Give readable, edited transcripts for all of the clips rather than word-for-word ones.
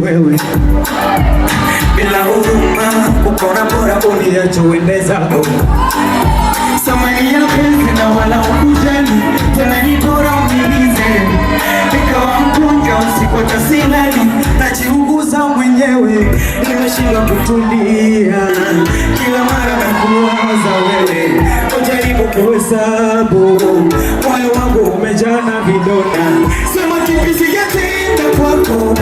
Wewe bila huruma ukona bora uniachoendeza samani ya penzi na wala ukujali tena ni bora umilize nikawa mgonjwa usiku tasilani najiuguza mwenyewe nimeshindwa kutulia kila mara na kuwaza wewe ujaribu kuhesabu moyo wangu umejana vidonda sema kipi sigetenda kwako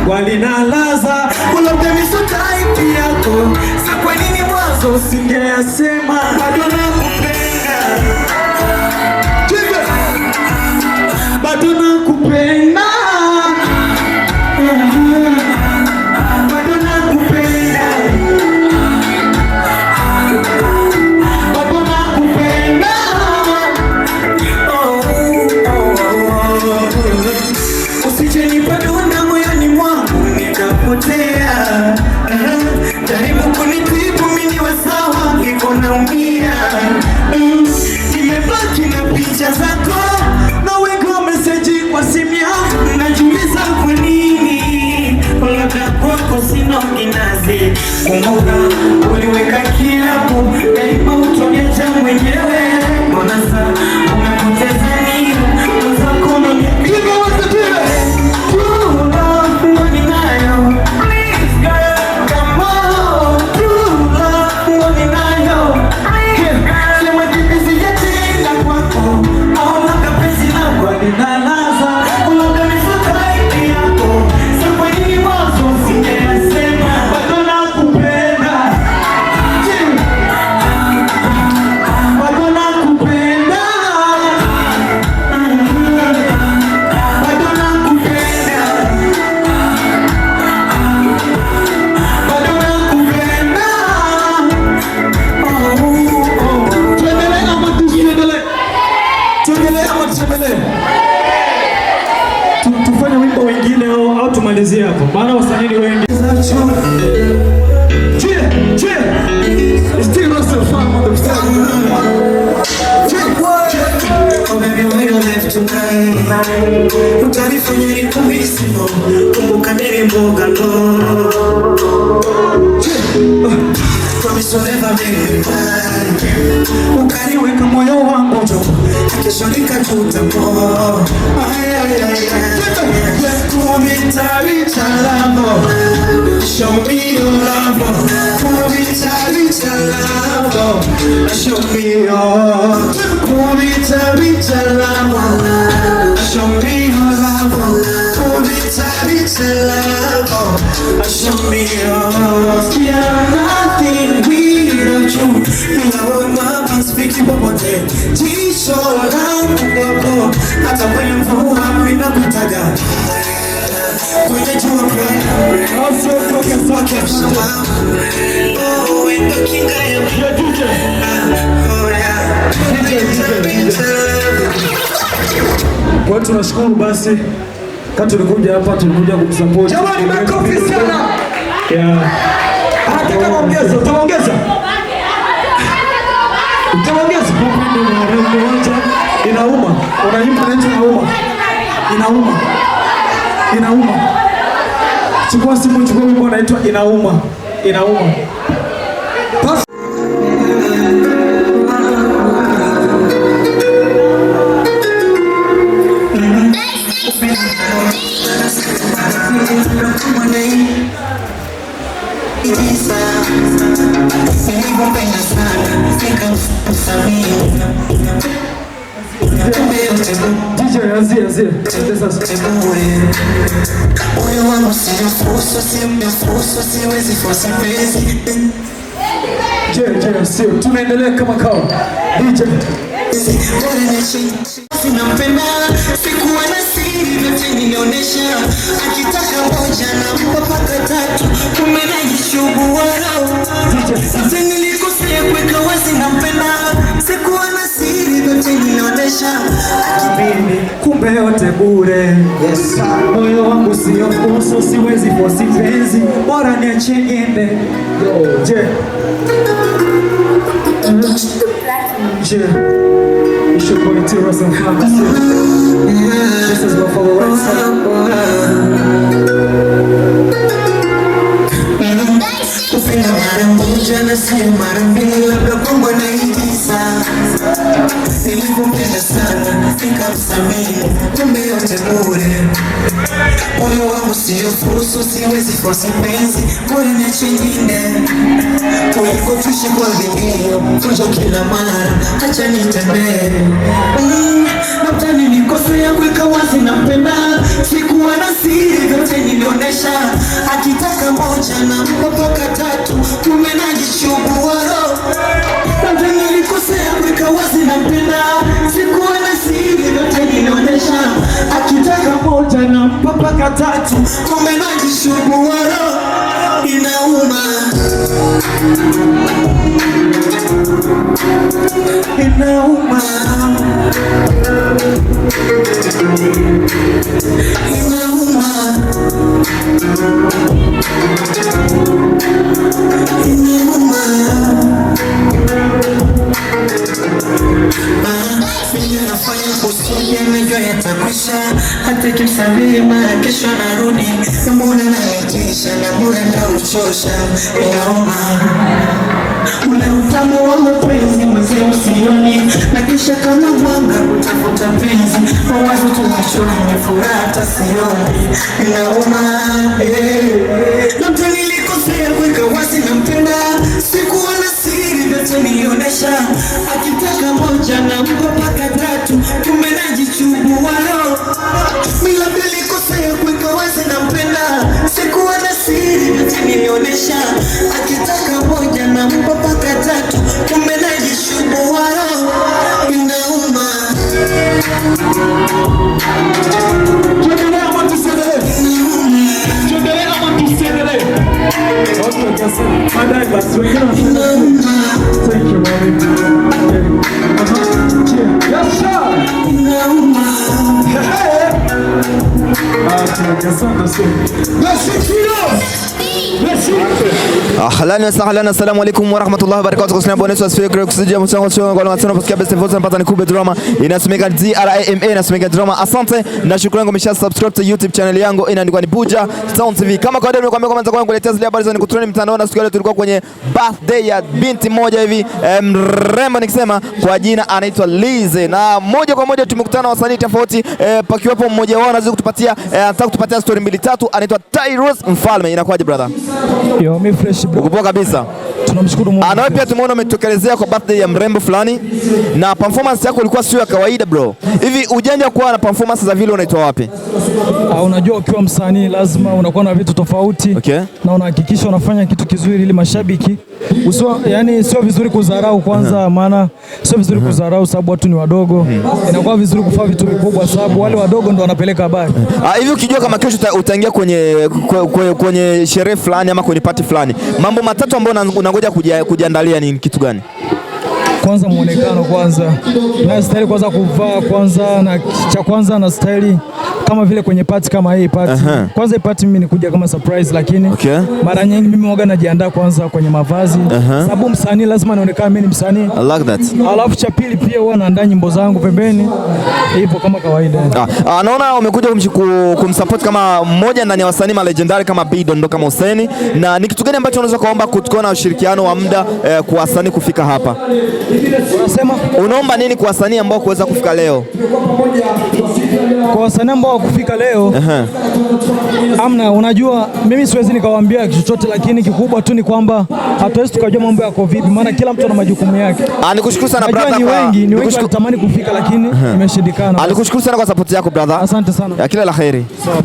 walinalaza ulabda misutaipi yako sa kwa nini mwanzo singeasema bado nakupenda bado nakupenda bado nakupenda bado nakupenda usijeni padona moyoni mwangu nikapotea jaribu kunitibu mimi wasawa niko naumia nimebaki na picha zako na weka message kwa simu yangu najiuliza kwa nini labda kwako sina kinazi kumbuka uliweka kiapo daima utoniacha mwenyewe mbona sasa umepoteza nini wazako na hivyo watatile tufanye wimbo wengine au tumalizie hapo maana wasanii wengi utanifanya nikumisimo kumbuka nini mboga ndo promise never make ukaniweka moyo wangu kesho nikajuta mo show me your love show me your show me your love show me your nothing without you you mama speaking popote jisho langu hata kwenye mvua mimi nakutaga kwenye jua also toke oh in the king I am your DJ oh yeah kwa tunashukuru basi kama tulikuja hapa tulikuja kumsupport jamani makofi sana yeah hata kama ongeza utaongeza inauma unaimba nje inauma chukua simu chukua wimbo unaitwa inauma tunaendelea kama kawa DJ sinampenda sikuwa na siri vyote nilionyesha nipe yote bure. Yes, moyo wangu sio fuso, siwezi force penzi, bora niache niende. Je, you should go into us and have a sip. This is my favorite song. Kupenda mara moja na sio mara mbili, labda kwangu naigiza. Nilipopenda sana nikamsamehe, kumbe yote bure. Moyo wangu sio fuso, siwezi force penzi, bora niache niende. Kuliko tuishi kwa vingine, tujo kila mara, acha nitembee. Labda nilikosea kuweka wazi nampenda, sikuwa na siri zote nilionesha. Akitaka moja na mpaka tatu, kumbe najichubua roho. Labda nilikosea kuweka wazi nampenda, sikuwa na siri zote nilionesha. Akitaka moja na mpaka tatu, kumbe najichubua roho. Inauma, inauma, inauma, inauma. Mimi nafanya kusudi najua yatakwisha, hata kimsamehe mara kesho narudi. Mbona naitisha na mbona nauchosha, inauma. Ule utamu wa mapenzi mzee usioni, na kisha kama mwanga utafuta penzi. Mawazo tunachora ni furaha hata sioni, inauma. Labda nilikosea kuweka wazi nampenda, sikuwa na siri zote nilionesha. Akitaka moja na mpaka tatu, kumbe najichubua roho. Mimi labda nilikosea kuweka wazi nampenda, sikuwa na siri zote nilionesha. Akitaka moja na mpaka tatu, kumbe najichubua roho. Inauma. Ahlan wa sahlan, assalamu alaikum wa rahmatullahi wa barakatuh. Kusina bwana Yesu asifiwe. Kusija mchango chao kwa watu wanapokea best voice mpata ni Kube Drama. Inasemeka DRAMA, inasemeka drama. Asante na shukrani kwa mmesha subscribe to YouTube channel yangu inaandikwa ni Buja Town TV. Kama kawaida nimekuambia kwanza kwa kuletea zile habari za nikutrend mtandaoni, na siku leo tulikuwa kwenye birthday ya binti moja hivi mrembo nikisema kwa jina anaitwa Lize, na moja kwa moja tumekutana na wasanii tofauti pakiwapo mmoja wao anaweza kutupatia anataka kutupatia story mbili tatu, anaitwa Tyrus Mfalme. Inakuwaje brother? Yo, mi fresh bro. Uko poa kabisa. Tunamshukuru Mungu. Anawe pia tumeona umetokelezea kwa birthday ya mrembo fulani na performance yako ilikuwa sio ya kawaida bro. Hivi ujanja kuwa na performance za vile unaitoa wapi? Unajua ukiwa msanii lazima unakuwa na vitu tofauti. Okay. Na unahakikisha unafanya kitu kizuri ili mashabiki yani sio vizuri kudharau kwanza, maana sio vizuri kudharau sababu watu ni wadogo. Inakuwa vizuri kufanya vitu vikubwa sababu wale wadogo ndio wanapeleka habari. Hivi ukijua kama kesho utaingia kwenye sherehe fulani ama kwenye party fulani, mambo matatu ambayo unangoja kujiandalia ni kitu gani? Kwanza muonekano kwanza, na style kwanza kuvaa kwanza, na cha kwanza na style kama vile kwenye party kama hii party. Kwanza hii party mimi nikuja kama surprise, lakini mara nyingi mimi huaga najiandaa kwanza kwenye mavazi sababu msanii lazima nionekane mimi ni msanii. I like that. Alafu cha pili pia huwa naandaa nyimbo zangu pembeni hivyo kama kawaida. Naona umekuja kumsupport kama mmoja ndani ya wasanii legendary kama Bidondo kama Hussein, na ni kitu gani ambacho unaweza kuomba kutukana ushirikiano wa muda kwa wasanii kufika hapa? Unasema unaomba nini kwa wasanii ambao kuweza kufika leo? Kwa wasanii ambao kufika leo amna, unajua mimi siwezi nikawaambia chochote, lakini kikubwa tu ni kwamba hatuwezi tukajua mambo yako vipi, maana kila mtu ana majukumu yake. Nikushukuru sana brother. Ni wengi wanatamani kufika lakini imeshindikana. Nikushukuru sana kwa support yako brother. Asante sana. Kila la kheri. Sawa.